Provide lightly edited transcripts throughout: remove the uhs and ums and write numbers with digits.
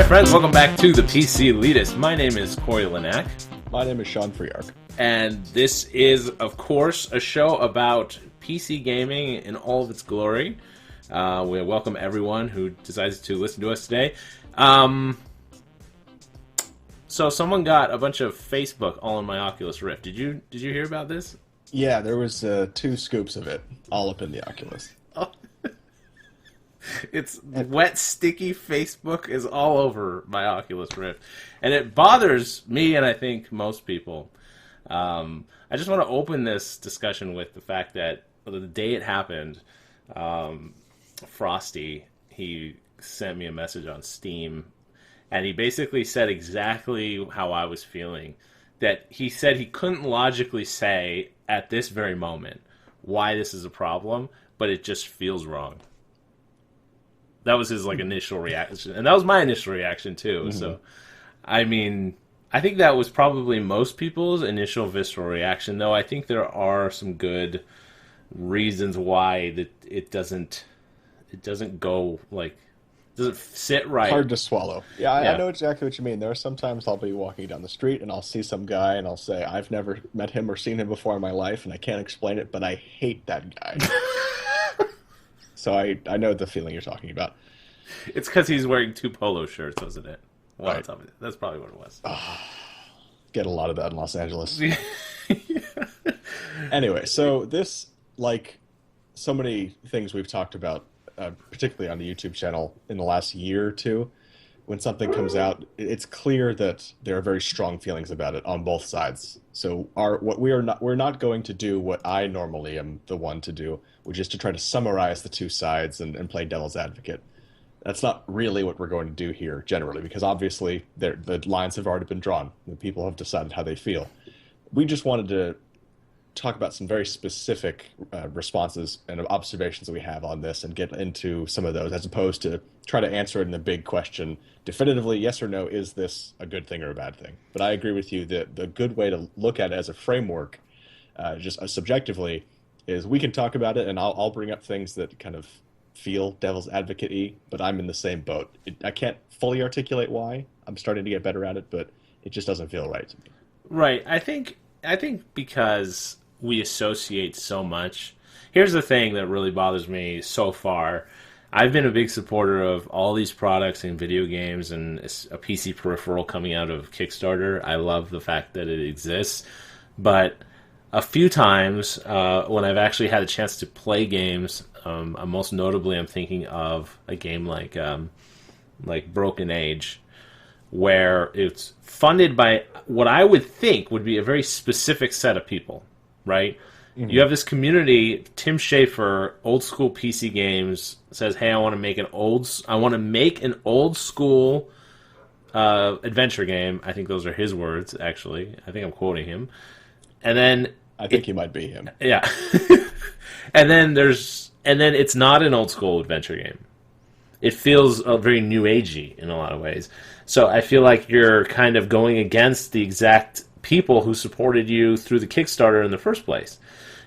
friends, welcome back to the ThePCelitist. My name is Corey Linack. My name is Sean Freeark. And this is, of course, a show about PC gaming in all of its glory. We welcome everyone who decides to listen to us today. So someone got a bunch of Facebook all in my Oculus Rift. Did you hear about this? Yeah, there was 2 scoops of it, all up in the Oculus. Oh. It's wet, sticky Facebook is all over my Oculus Rift. And it bothers me, and I think most people. I just want to open this discussion with the fact that the day it happened, Frosty, he sent me a message on Steam, and he basically said exactly how I was feeling. That he said he couldn't logically say at this very moment why this is a problem, but it just feels wrong. That was his initial reaction, and that was my initial reaction too. Mm-hmm. So, I mean, I think that was probably most people's initial visceral reaction. Though I think there are some good reasons why that it doesn't go doesn't sit right. Hard to swallow. Yeah, I know exactly what you mean. There are sometimes I'll be walking down the street and I'll see some guy and I'll say, I've never met him or seen him before in my life, and I can't explain it, but I hate that guy. So I know the feeling you're talking about. It's because he's wearing 2 polo shirts, wasn't it? Well, right. That's probably what it was. Get a lot of that in Los Angeles. Yeah. Anyway, so this, like so many things we've talked about, particularly on the YouTube channel in the last year or two, when something comes out, it's clear that there are very strong feelings about it on both sides. So we're not going to do what I normally am the one to do, which is to try to summarize the 2 sides and play devil's advocate. That's not really what we're going to do here generally, because obviously the lines have already been drawn. The people have decided how they feel. We just wanted to talk about some very specific responses and observations that we have on this and get into some of those, as opposed to try to answer it in the big question definitively, yes or no, is this a good thing or a bad thing? But I agree with you that the good way to look at it as a framework, just subjectively, is we can talk about it and I'll bring up things that kind of feel devil's advocate-y, but I'm in the same boat. I can't fully articulate why. I'm starting to get better at it, but it just doesn't feel right to me. Right. I think because we associate so much. Here's the thing that really bothers me so far. I've been a big supporter of all these products in video games and a PC peripheral coming out of Kickstarter. I love the fact that it exists. But a few times when I've actually had a chance to play games, most notably I'm thinking of a game like Broken Age, where it's funded by what I would think would be a very specific set of people, right? Mm-hmm. You have this community. Tim Schafer, old school PC games, says, "Hey, I want to make an old school adventure game." I think those are his words. Actually, I think I'm quoting him. And then I think he might be him. Yeah. and then it's not an old school adventure game. It feels very new agey in a lot of ways. So I feel like you're kind of going against the exact people who supported you through the Kickstarter in the first place.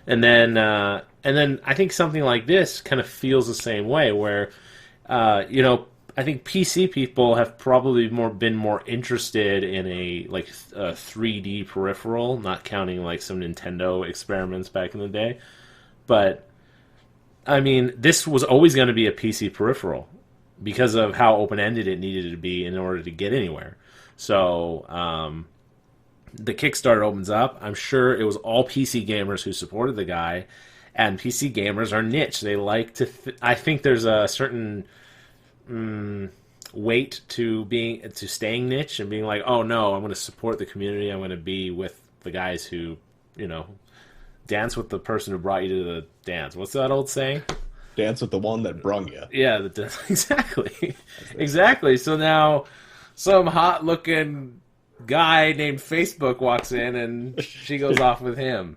And then I think something like this kind of feels the same way, where I think PC people have probably been more interested in a 3D peripheral, not counting some Nintendo experiments back in the day. But I mean, this was always going to be a PC peripheral because of how open-ended it needed to be in order to get anywhere. So the Kickstarter opens up. I'm sure it was all PC gamers who supported the guy, and PC gamers are niche. They like to. I think there's a certain weight to staying niche and being like, oh no, I'm going to support the community. I'm going to be with the guys who, dance with the person who brought you to the dance. What's that old saying? Dance with the one that brung you. Yeah, exactly. Exactly. So now some hot-looking guy named Facebook walks in and she goes off with him.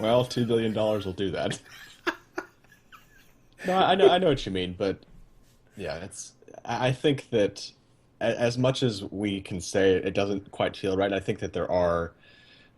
Well, $2 billion will do that. No, I know what you mean, but yeah, I think that as much as we can say it doesn't quite feel right, I think that there are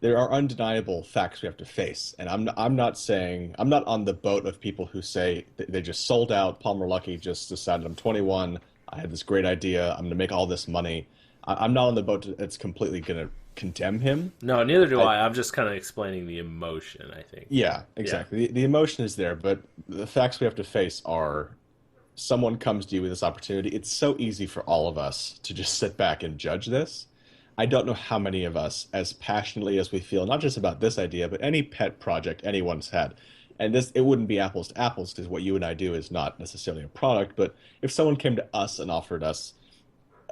undeniable facts we have to face. And I'm not on the boat of people who say they just sold out. Palmer Luckey just decided, I'm 21, I had this great idea. I'm going to make all this money. I'm not on the boat that's completely going to condemn him. No, neither do I, I. I'm just kind of explaining the emotion, I think. yeah, Yeah. exactly. The emotion is there, but the facts we have to face are someone comes to you with this opportunity. It's so easy for all of us to just sit back and judge this. I don't know how many of us, as passionately as we feel, not just about this idea, but any pet project anyone's had. And this, it wouldn't be apples to apples because what you and I do is not necessarily a product. But if someone came to us and offered us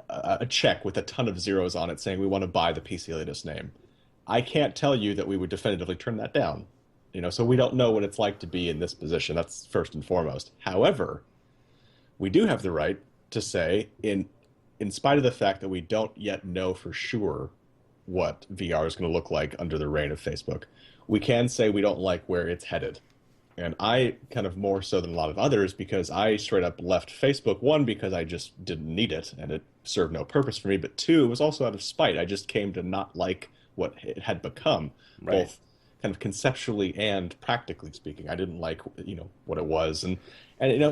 a check with a ton of zeros on it saying we want to buy the PC Elitist name, I can't tell you that we would definitively turn that down. So we don't know what it's like to be in this position. That's first and foremost. However, we do have the right to say, in spite of the fact that we don't yet know for sure what VR is going to look like under the reign of Facebook, we can say we don't like where it's headed. And I kind of more so than a lot of others because I straight up left Facebook, one, because I just didn't need it and it served no purpose for me, but two, it was also out of spite. I just came to not like what it had become, Right. both kind of conceptually and practically speaking. I didn't like, what it was. And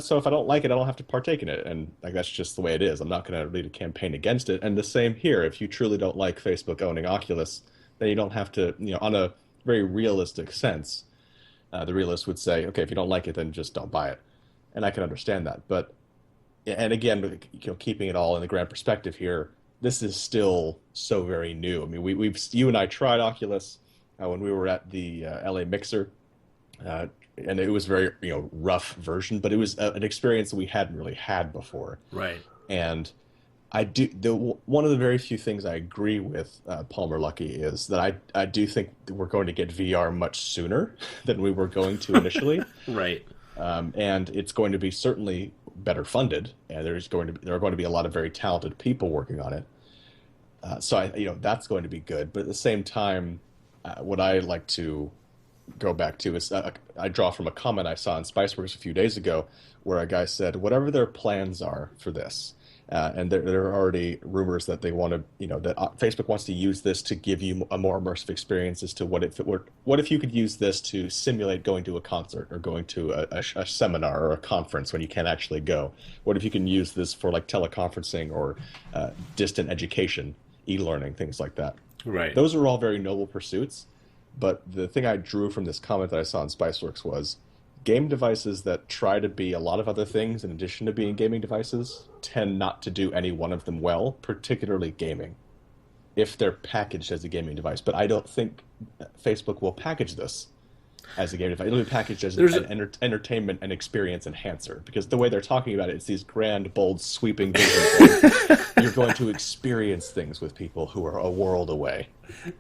so if I don't like it, I don't have to partake in it. And like that's just the way it is. I'm not going to lead a campaign against it. And the same here. If you truly don't like Facebook owning Oculus, then you don't have to, on a very realistic sense, the realist would say, okay, if you don't like it, then just don't buy it. And I can understand that. But, and again, keeping it all in the grand perspective here, this is still so very new. I mean, you and I tried Oculus when we were at the LA Mixer, and it was very rough version, but it was an experience that we hadn't really had before. Right. And one of the very few things I agree with Palmer Luckey is that I do think that we're going to get VR much sooner than we were going to initially. Right. And it's going to be certainly better funded, and there are going to be a lot of very talented people working on it. So that's going to be good. But at the same time, what I like to go back to is I draw from a comment I saw in Spiceworks a few days ago, where a guy said, whatever their plans are for this. And there are already rumors that they want to, that Facebook wants to use this to give you a more immersive experience as to what if you could use this to simulate going to a concert or going to a seminar or a conference when you can't actually go? What if you can use this for like teleconferencing or distant education, e-learning, things like that? Right. Those are all very noble pursuits. But the thing I drew from this comment that I saw in Spiceworks was game devices that try to be a lot of other things in addition to being gaming devices tend not to do any one of them well, particularly gaming, if they're packaged as a gaming device. But I don't think Facebook will package this as a gaming device. It'll be packaged as an entertainment and experience enhancer, because the way they're talking about it, it's these grand, bold, sweeping visions. You're going to experience things with people who are a world away.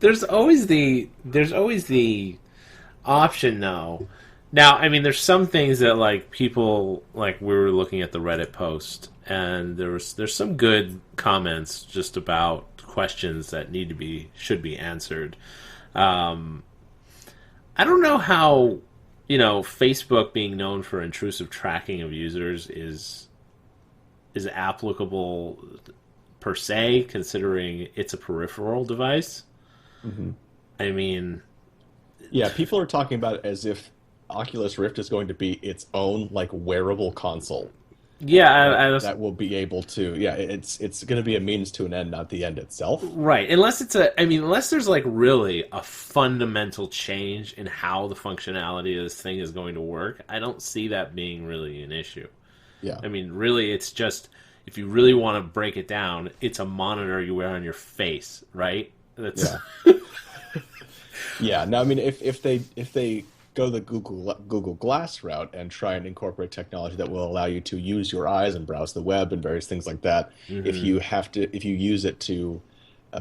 There's always the option though. Now, I mean, there's some things that like people like we were looking at the Reddit post, and there's some good comments just about questions that should be answered. I don't know how Facebook being known for intrusive tracking of users is applicable per se, considering it's a peripheral device. Mm-hmm. I mean, yeah, people are talking about it as if Oculus Rift is going to be its own like wearable console. Yeah, that will be able to. Yeah, it's going to be a means to an end, not the end itself. Right. Unless unless there's like really a fundamental change in how the functionality of this thing is going to work, I don't see that being really an issue. Yeah. I mean, really, it's just if you really want to break it down, it's a monitor you wear on your face, right? Yeah. Yeah. Now, I mean, if they go the Google Glass route and try and incorporate technology that will allow you to use your eyes and browse the web and various things like that, Mm-hmm. if you use it to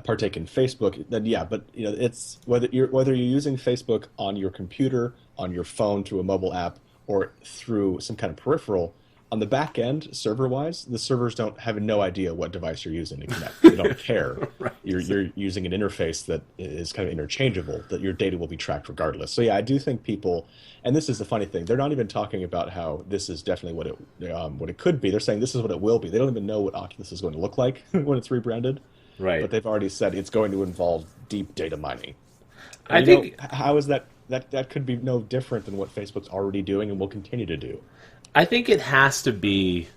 partake in Facebook, then yeah. But it's whether you're using Facebook on your computer, on your phone through a mobile app, or through some kind of peripheral. On the back end, server-wise, the servers have no idea what device you're using to connect. They don't care. Right. You're using an interface that is kind of interchangeable, that your data will be tracked regardless. So yeah, I do think people, and this is the funny thing, they're not even talking about how this is definitely what it could be. They're saying this is what it will be. They don't even know what Oculus is going to look like when it's rebranded. Right. But they've already said it's going to involve deep data mining. And I think how is that could be no different than what Facebook's already doing and will continue to do. I think it has to be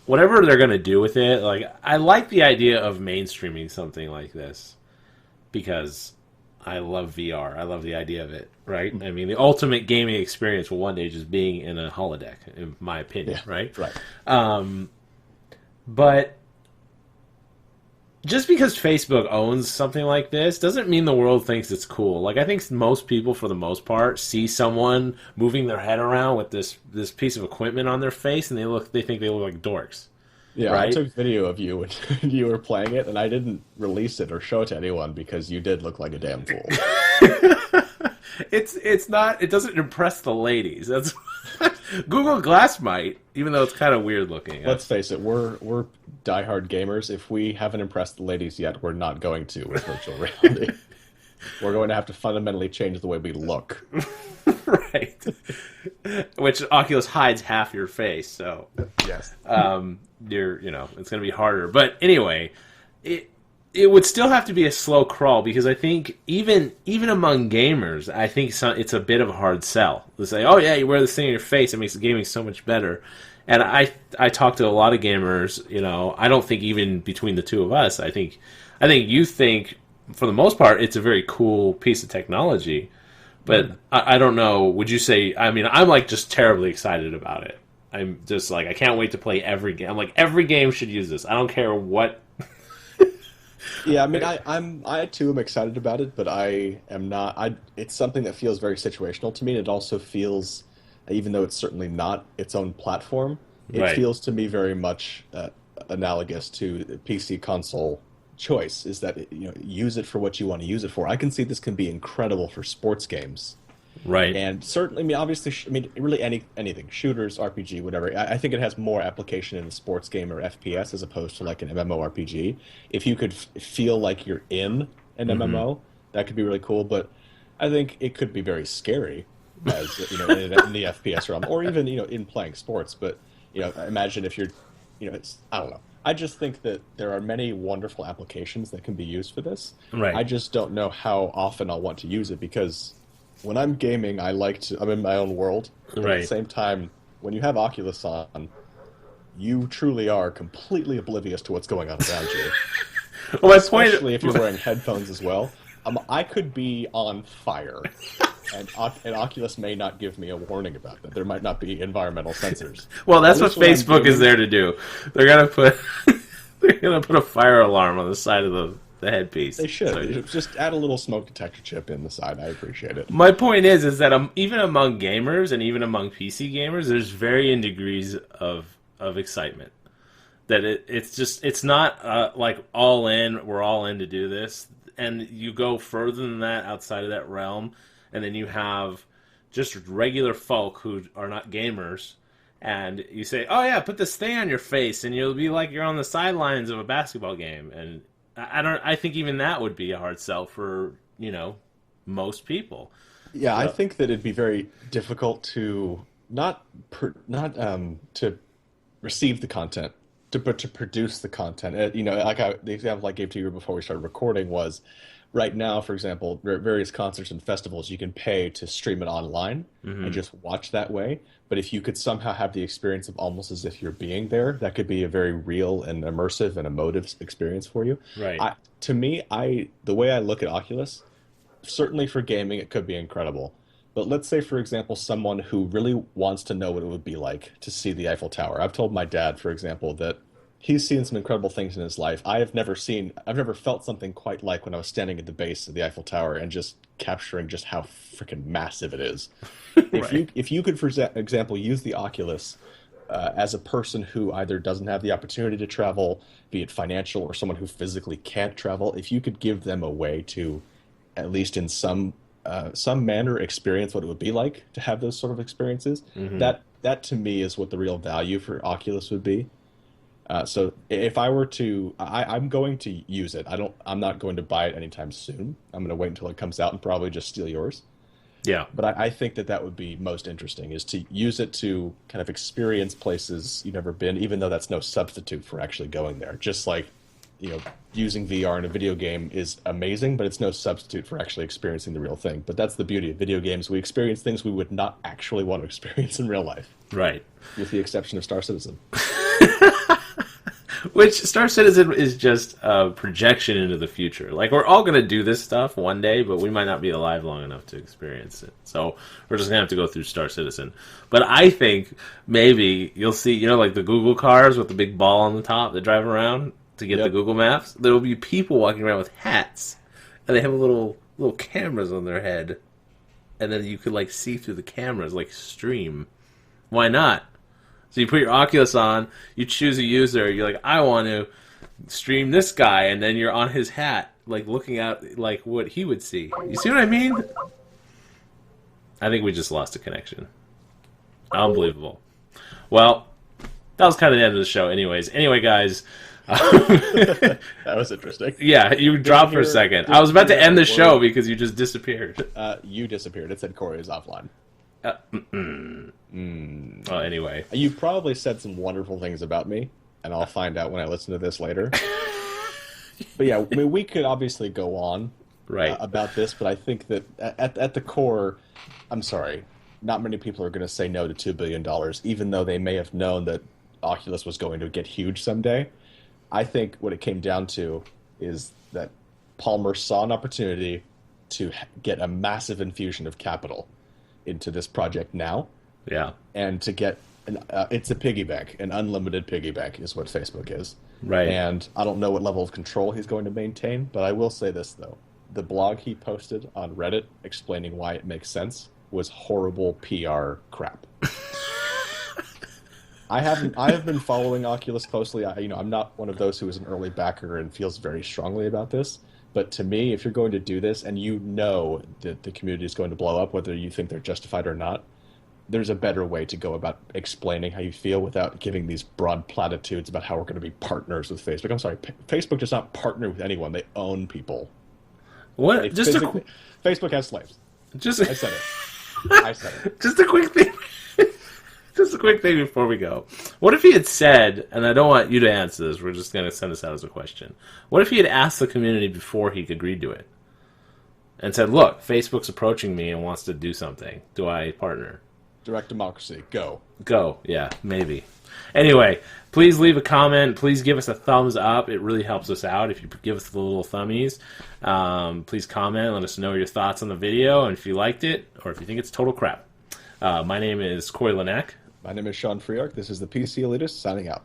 whatever they're gonna do with it, like I like the idea of mainstreaming something like this because I love VR. I love the idea of it. Right? I mean, the ultimate gaming experience will one day just being in a holodeck, in my opinion. Yeah, Right? right. But just because Facebook owns something like this doesn't mean the world thinks it's cool. Like I think most people, for the most part, see someone moving their head around with this piece of equipment on their face, and they think they look like dorks, Yeah, I right? took video of you when you were playing it, and I didn't release it or show it to anyone because you did look like a damn fool. It's not. It doesn't impress the ladies. That's Google Glass might, even though it's kind of weird looking. Let's face it, we're diehard gamers. If we haven't impressed the ladies yet, we're not going to with virtual reality. We're going to have to fundamentally change the way we look. Right. Which Oculus hides half your face, so Yes. it's going to be harder. But anyway, it would still have to be a slow crawl because I think even among gamers, I think it's a bit of a hard sell to say, oh yeah, you wear this thing in your face, it makes gaming so much better. And I talk to a lot of gamers. I don't think even between the two of us, I think you think for the most part it's a very cool piece of technology. But I don't know. Would you say? I mean, I'm like just terribly excited about it. I'm just like I can't wait to play every game. I'm like every game should use this. I don't care what. Yeah, I mean, I too am excited about it, but I am not. It's something that feels very situational to me, and it also feels, even though it's certainly not its own platform, it Right. feels to me very much analogous to the PC console choice. Is that use it for what you want to use it for. I can see this can be incredible for sports games. Right. And certainly, I mean, obviously, really anything, shooters, RPG, whatever. I think it has more application in a sports game or FPS as opposed to like an MMORPG. If you could feel like you're in an MMO, that could be really cool. But I think it could be very scary, as in the FPS realm, or even in playing sports. But imagine if you're, I don't know. I just think that there are many wonderful applications that can be used for this. Right. I just don't know how often I'll want to use it because when I'm gaming, I'm in my own world. But Right. at the same time, when you have Oculus on, you truly are completely oblivious to what's going on around you. Well, my point. Especially if you're wearing headphones as well. I could be on fire, and Oculus may not give me a warning about that. There might not be environmental sensors. Well, that's At what least when I'm Facebook is gaming- there to do. They're gonna put a fire alarm on the side of the headpiece. They should. So- Just add a little smoke detector chip in the side. I appreciate it. My point is that even among gamers and even among PC gamers, there's varying degrees of excitement. That it's not like all in. We're all in to do this, and you go further than that outside of that realm, and then you have just regular folk who are not gamers, and you say, "Oh yeah, put this thing on your face," and you'll be like you're on the sidelines of a basketball game, and I think even that would be a hard sell for most people. Yeah, I So- think that it'd be very difficult to to receive the content, but to produce the content. Like the example I gave to you before we started recording was, right now, for example, various concerts and festivals, you can pay to stream it online and just watch that way. But if you could somehow have the experience of almost as if you're being there, that could be a very real and immersive and emotive experience for you. Right. To me, the way I look at Oculus, certainly for gaming, it could be incredible. But let's say, for example, someone who really wants to know what it would be like to see the Eiffel Tower. I've told my dad, for example, that he's seen some incredible things in his life. I've never felt something quite like when I was standing at the base of the Eiffel Tower and just capturing just how freaking massive it is. Right. If you could, for example, use the Oculus as a person who either doesn't have the opportunity to travel, be it financial or someone who physically can't travel, if you could give them a way to, at least in some manner, experience what it would be like to have those sort of experiences, that to me is what the real value for Oculus would be. So if I were to, I'm going to use it. I'm not going to buy it anytime soon. I'm going to wait until it comes out and probably just steal yours. Yeah. But I think that would be most interesting, is to use it to kind of experience places you've never been, even though that's no substitute for actually going there. Just like, using VR in a video game is amazing, but it's no substitute for actually experiencing the real thing. But that's the beauty of video games. We experience things we would not actually want to experience in real life, Right. with the exception of Star Citizen. Which Star Citizen is just a projection into the future. Like, we're all going to do this stuff one day, but we might not be alive long enough to experience it. So we're just going to have to go through Star Citizen. But I think maybe you'll see, like the Google cars with the big ball on the top that drive around to get the Google Maps. There will be people walking around with hats, and they have little cameras on their head. And then you could, like, see through the cameras, like, stream. Why not? So you put your Oculus on, you choose a user, you're like, I want to stream this guy, and then you're on his hat, like looking at like what he would see. You see what I mean? I think we just lost a connection. Unbelievable. Well, that was kind of the end of the show anyways. Anyway, guys. That was interesting. Yeah, you dropped for a second. I was about to end the show because you just disappeared. You disappeared. It said Corey is offline. Well, anyway. You probably said some wonderful things about me, and I'll find out when I listen to this later. But yeah, I mean, we could obviously go on about this, but I think that at the core, I'm sorry, not many people are going to say no to $2 billion, even though they may have known that Oculus was going to get huge someday. I think what it came down to is that Palmer saw an opportunity to get a massive infusion of capital into this project now. Yeah. And to get it's a piggy bank, an unlimited piggy bank is what Facebook is. Right. And I don't know what level of control he's going to maintain, but I will say this though. The blog he posted on Reddit explaining why it makes sense was horrible PR crap. I have been following Oculus closely. I'm not one of those who is an early backer and feels very strongly about this. But to me, if you're going to do this and you know that the community is going to blow up, whether you think they're justified or not, there's a better way to go about explaining how you feel without giving these broad platitudes about how we're going to be partners with Facebook. I'm sorry, Facebook does not partner with anyone. They own people. What? Facebook has slaves. I said it. Just a quick thing. Just a quick thing before we go. What if he had said, and I don't want you to answer this, we're just going to send this out as a question. What if he had asked the community before he agreed to it? And said, look, Facebook's approaching me and wants to do something. Do I partner? Direct democracy. Go. Go. Yeah, maybe. Anyway, please leave a comment. Please give us a thumbs up. It really helps us out if you give us the little thummies. Please comment. Let us know your thoughts on the video and if you liked it or if you think it's total crap. My name is Corey Lanek. My name is Sean Freark. This is the PC Elitist signing out.